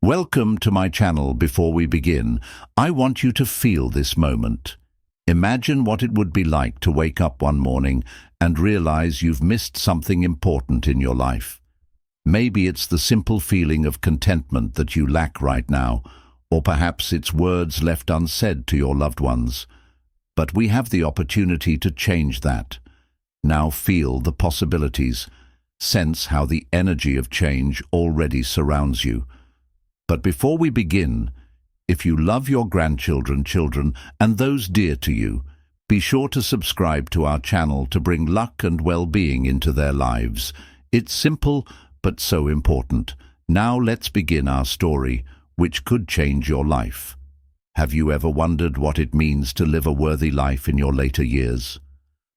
Welcome to my channel. Before we begin, I want you to feel this moment. Imagine what it would be like to wake up one morning and realize you've missed something important in your life. Maybe it's the simple feeling of contentment that you lack right now, or perhaps it's words left unsaid to your loved ones. But we have the opportunity to change that. Now feel the possibilities. Sense how the energy of change already surrounds you. But before we begin, if you love your grandchildren, children, and those dear to you, be sure to subscribe to our channel to bring luck and well-being into their lives. It's simple, but so important. Now let's begin our story, which could change your life. Have you ever wondered what it means to live a worthy life in your later years?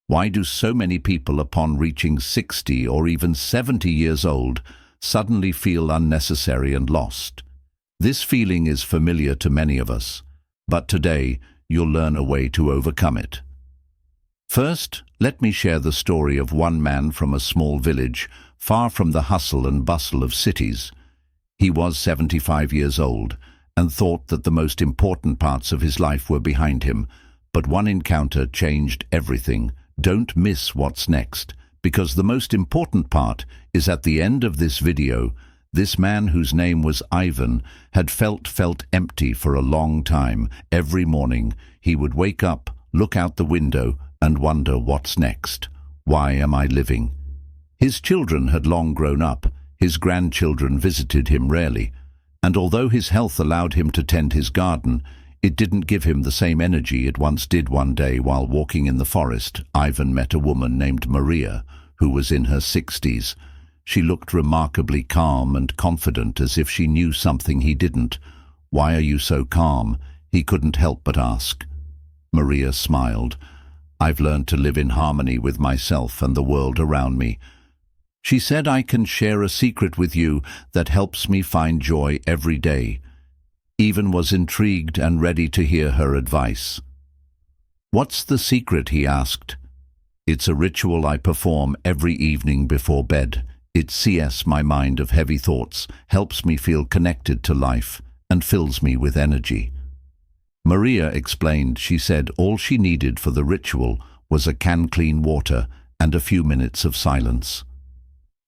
Why do so many people, upon reaching 60 or even 70 years old, suddenly feel unnecessary and lost? This feeling is familiar to many of us, but today you'll learn a way to overcome it. First, let me share the story of one man from a small village, far from the hustle and bustle of cities. He was 75 years old and thought that the most important parts of his life were behind him, but one encounter changed everything. Don't miss what's next, because the most important part is at the end of this video. This man, whose name was Ivan, had felt empty for a long time. Every morning he would wake up, look out the window, and wonder, what's next? Why am I living? His children had long grown up. His grandchildren visited him rarely, and although his health allowed him to tend his garden, it didn't give him the same energy it once did. One day, while walking in the forest, Ivan met a woman named Maria, who was in her 60s. She looked remarkably calm and confident, as if she knew something he didn't. "Why are you so calm?" he couldn't help but ask. Maria smiled. "I've learned to live in harmony with myself and the world around me." She said, "I can share a secret with you that helps me find joy every day." Ivan was intrigued and ready to hear her advice. "What's the secret?" he asked. "It's a ritual I perform every evening before bed. It sees my mind of heavy thoughts, helps me feel connected to life, and fills me with energy." Maria explained. She said all she needed for the ritual was a can clean water and a few minutes of silence.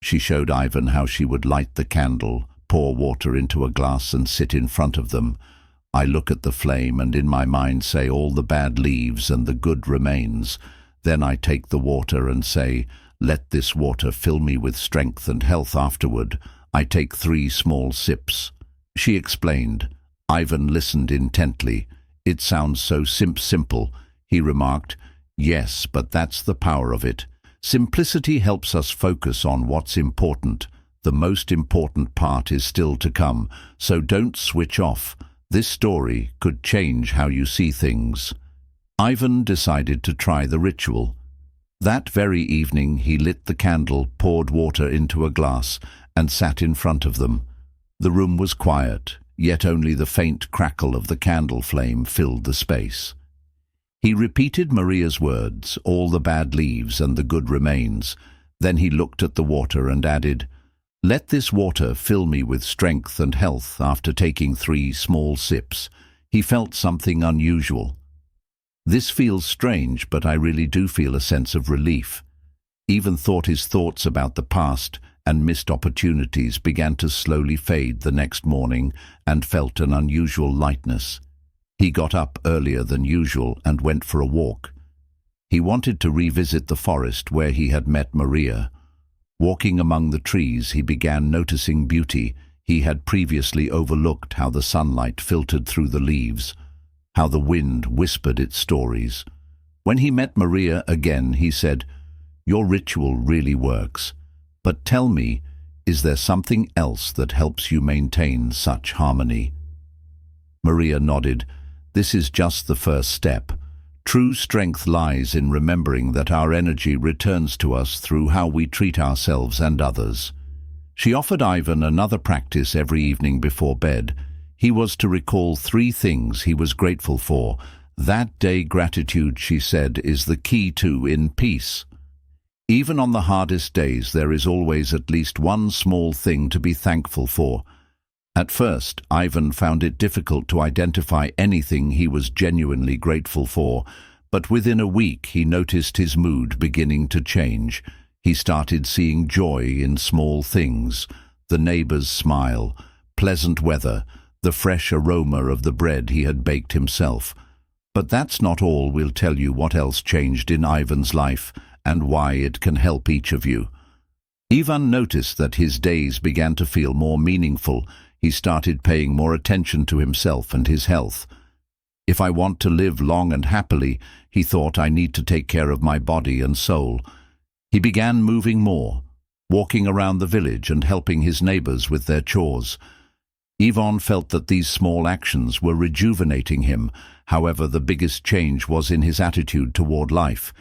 She showed Ivan how she would light the candle, pour water into a glass and sit in front of them. "I look at the flame and in my mind say all the bad leaves and the good remains. Then I take the water and say, 'Let this water fill me with strength and health.' Afterward, I take 3 small sips." She explained. Ivan listened intently. "It sounds so simple," he remarked. "Yes, but that's the power of it. Simplicity helps us focus on what's important. The most important part is still to come, so don't switch off. This story could change how you see things." Ivan decided to try the ritual. That very evening he lit the candle, poured water into a glass, and sat in front of them. The room was quiet, yet only the faint crackle of the candle flame filled the space. He repeated Maria's words, "All the bad leaves and the good remains." Then he looked at the water and added, "Let this water fill me with strength and health." After taking 3 small sips, he felt something unusual. "This feels strange, but I really do feel a sense of relief." Even thought his thoughts about the past and missed opportunities began to slowly fade the next morning, and felt an unusual lightness. He got up earlier than usual and went for a walk. He wanted to revisit the forest where he had met Maria. Walking among the trees, he began noticing beauty. He had previously overlooked how the sunlight filtered through the leaves, how the wind whispered its stories. When he met Maria again, he said, "Your ritual really works. But tell me, is there something else that helps you maintain such harmony?" Maria nodded. "This is just the first step. True strength lies in remembering that our energy returns to us through how we treat ourselves and others." She offered Ivan another practice every evening before bed. He was to recall 3 things he was grateful for. That day, gratitude, she said, is the key to in peace. Even on the hardest days, there is always at least one small thing to be thankful for. At first, Ivan found it difficult to identify anything he was genuinely grateful for, but within a week he noticed his mood beginning to change. He started seeing joy in small things: the neighbor's smile, pleasant weather, the fresh aroma of the bread he had baked himself. But that's not all. We'll tell you what else changed in Ivan's life and why it can help each of you. Ivan noticed that his days began to feel more meaningful. He started paying more attention to himself and his health. If I want to live long and happily, he thought, I need to take care of my body and soul. He began moving more, walking around the village and helping his neighbors with their chores. Ivan felt that these small actions were rejuvenating him. However, the biggest change was in his attitude toward life.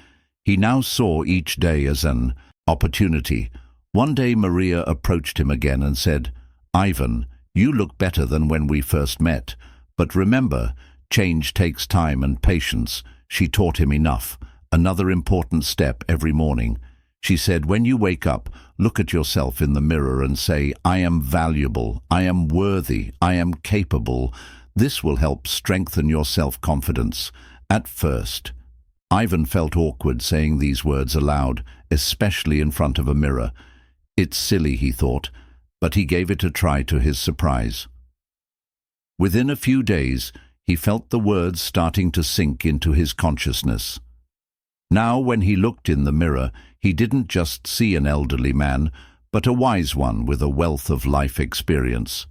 He now saw each day as an opportunity. One day Maria approached him again and said, "Ivan, you look better than when we first met. But remember, change takes time and patience." She taught him enough. Another important step every morning. She said, when you wake up, look at yourself in the mirror and say, "I am valuable, I am worthy, I am capable." This will help strengthen your self-confidence. At first, Ivan felt awkward saying these words aloud, especially in front of a mirror. It's silly, he thought, but he gave it a try to his surprise. Within a few days, he felt the words starting to sink into his consciousness. Now, when he looked in the mirror, he didn't just see an elderly man, but a wise one with a wealth of life experience.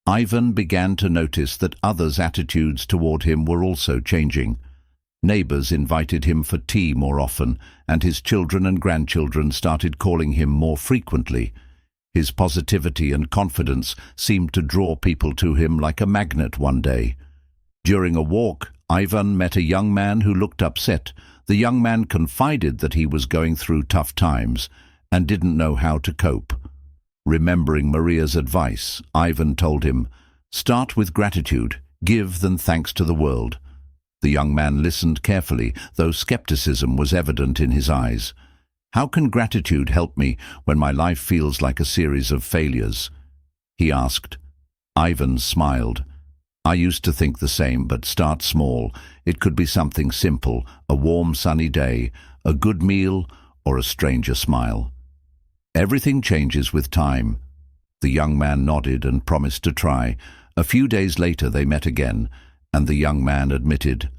Ivan began to notice that others' attitudes toward him were also changing. Neighbors invited him for tea more often, and his children and grandchildren started calling him more frequently. His positivity and confidence seemed to draw people to him like a magnet one day. During a walk, Ivan met a young man who looked upset. The young man confided that he was going through tough times and didn't know how to cope. Remembering Maria's advice, Ivan told him, "Start with gratitude, give then thanks to the world." The young man listened carefully, though skepticism was evident in his eyes. "How can gratitude help me when my life feels like a series of failures?" he asked. Ivan smiled. "I used to think the same, but start small. It could be something simple, a warm sunny day, a good meal, or a stranger smile. Everything changes with time." The young man nodded and promised to try. A few days later they met again, and the young man admitted,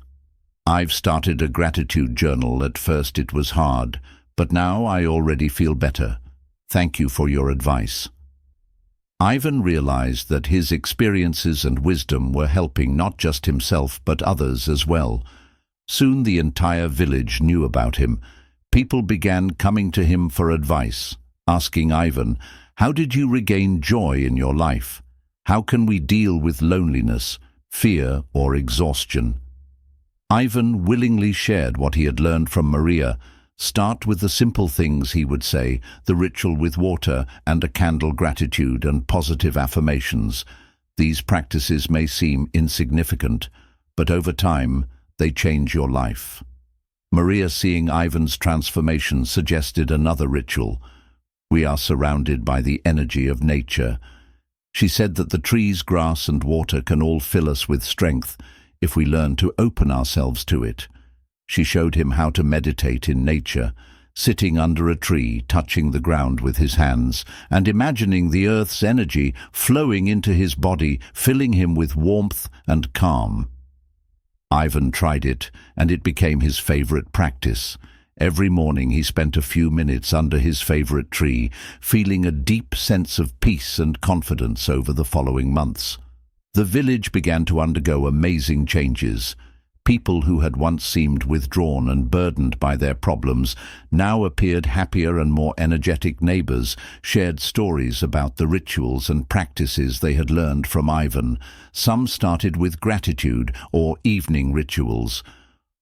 "I've started a gratitude journal. At first it was hard, but now I already feel better. Thank you for your advice." Ivan realized that his experiences and wisdom were helping not just himself but others as well. Soon the entire village knew about him. People began coming to him for advice, asking Ivan, "How did you regain joy in your life? How can we deal with loneliness, fear, or exhaustion?" Ivan willingly shared what he had learned from Maria. Start with the simple things, he would say, the ritual with water and a candle, gratitude and positive affirmations. These practices may seem insignificant, but over time, they change your life. Maria, seeing Ivan's transformation, suggested another ritual. We are surrounded by the energy of nature. She said that the trees, grass and water can all fill us with strength if we learn to open ourselves to it. She showed him how to meditate in nature, sitting under a tree, touching the ground with his hands, and imagining the earth's energy flowing into his body, filling him with warmth and calm. Ivan tried it, and it became his favorite practice. Every morning he spent a few minutes under his favorite tree, feeling a deep sense of peace and confidence. Over the following months, the village began to undergo amazing changes. People who had once seemed withdrawn and burdened by their problems now appeared happier and more energetic. Neighbors shared stories about the rituals and practices they had learned from Ivan. Some started with gratitude or evening rituals,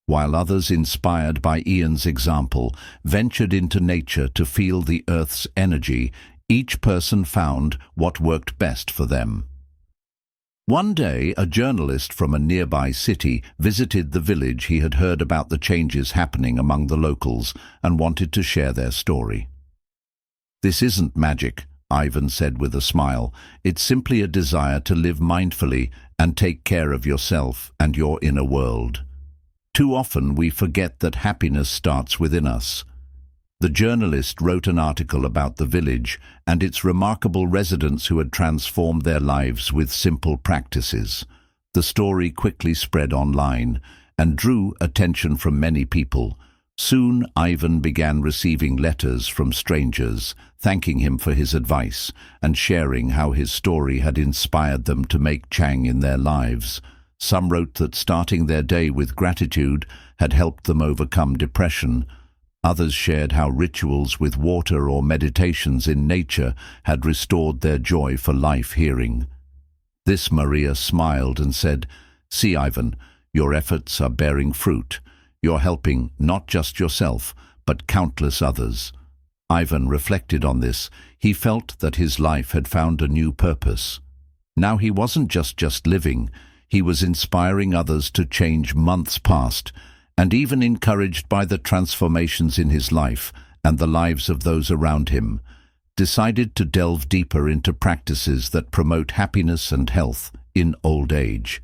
while others, inspired by Ian's example, ventured into nature to feel the earth's energy. Each person found what worked best for them. One day, a journalist from a nearby city visited the village. He had heard about the changes happening among the locals and wanted to share their story. "This isn't magic," Ivan said with a smile. It's simply a desire to live mindfully and take care of yourself and your inner world. Too often we forget that happiness starts within us. The journalist wrote an article about the village and its remarkable residents who had transformed their lives with simple practices. The story quickly spread online and drew attention from many people. Soon, Ivan began receiving letters from strangers, thanking him for his advice and sharing how his story had inspired them to make change in their lives. Some wrote that starting their day with gratitude had helped them overcome depression. Others shared how rituals with water or meditations in nature had restored their joy for life hearing. This Maria smiled and said, "See, Ivan, your efforts are bearing fruit. You're helping not just yourself, but countless others." Ivan reflected on this. He felt that his life had found a new purpose. Now he wasn't just living. He was inspiring others to change months past, and even encouraged by the transformations in his life and the lives of those around him, decided to delve deeper into practices that promote happiness and health in old age.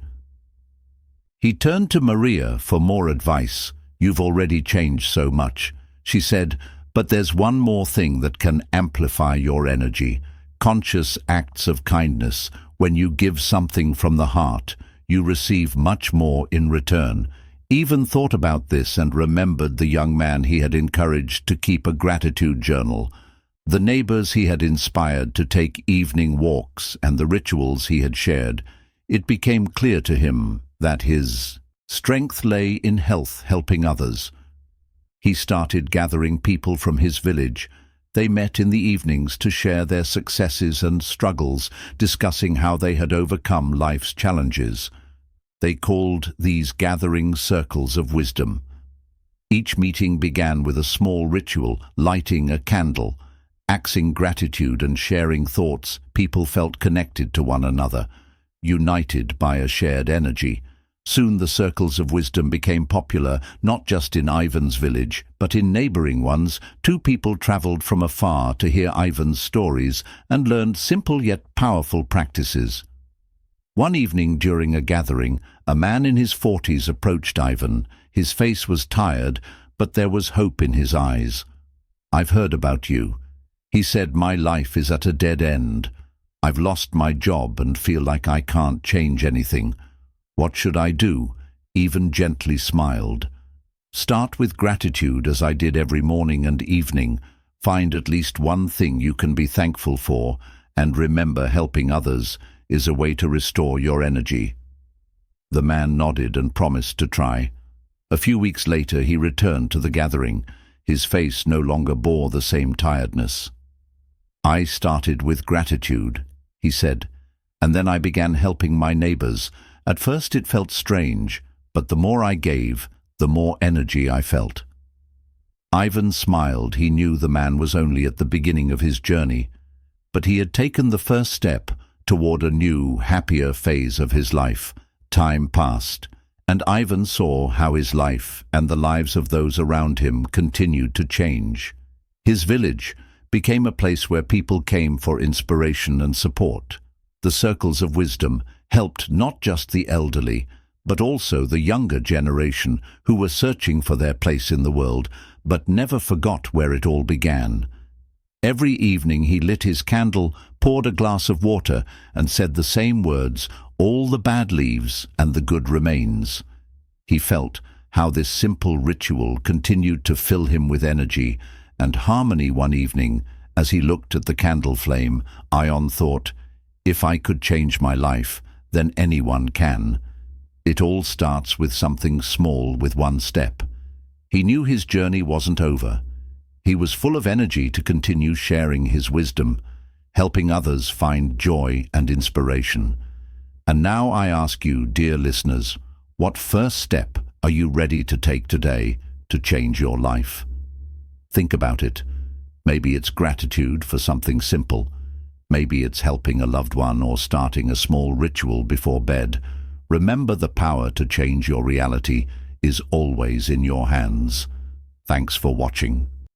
He turned to Maria for more advice. "You've already changed so much," she said, "but there's one more thing that can amplify your energy. Conscious acts of kindness. When you give something from the heart, you receive much more in return." Ivan thought about this and remembered the young man he had encouraged to keep a gratitude journal, the neighbors he had inspired to take evening walks, and the rituals he had shared. It became clear to him that his strength lay in health, helping others. He started gathering people from his village. They met in the evenings to share their successes and struggles, discussing how they had overcome life's challenges. They called these gatherings circles of wisdom. Each meeting began with a small ritual, lighting a candle. Axing gratitude and sharing thoughts, people felt connected to one another, united by a shared energy. Soon the circles of wisdom became popular, not just in Ivan's village, but in neighboring ones. Two people traveled from afar to hear Ivan's stories and learned simple yet powerful practices. One evening during a gathering, a man in his 40s approached Ivan. His face was tired, but there was hope in his eyes. "I've heard about you," he said. "My life is at a dead end. I've lost my job and feel like I can't change anything. What should I do?" Ivan gently smiled. "Start with gratitude, as I did every morning and evening. Find at least one thing you can be thankful for, and remember, helping others is a way to restore your energy." The man nodded and promised to try. A few weeks later he returned to the gathering. His face no longer bore the same tiredness. "I started with gratitude," he said, "and then I began helping my neighbors. At first it felt strange, but the more I gave, the more energy I felt." Ivan smiled. He knew the man was only at the beginning of his journey, but he had taken the first step toward a new, happier phase of his life. Time passed, and Ivan saw how his life and the lives of those around him continued to change. His village became a place where people came for inspiration and support. The circles of wisdom helped not just the elderly, but also the younger generation who were searching for their place in the world, but never forgot where it all began. Every evening he lit his candle, poured a glass of water, and said the same words, "All the bad leaves and the good remains." He felt how this simple ritual continued to fill him with energy and harmony. One evening, as he looked at the candle flame, Ivan thought, "If I could change my life, then anyone can." It all starts with something small, with one step. He knew his journey wasn't over. He was full of energy to continue sharing his wisdom, helping others find joy and inspiration. And now I ask you, dear listeners, what first step are you ready to take today to change your life? Think about it. Maybe it's gratitude for something simple. Maybe it's helping a loved one or starting a small ritual before bed. Remember, the power to change your reality is always in your hands. Thanks for watching.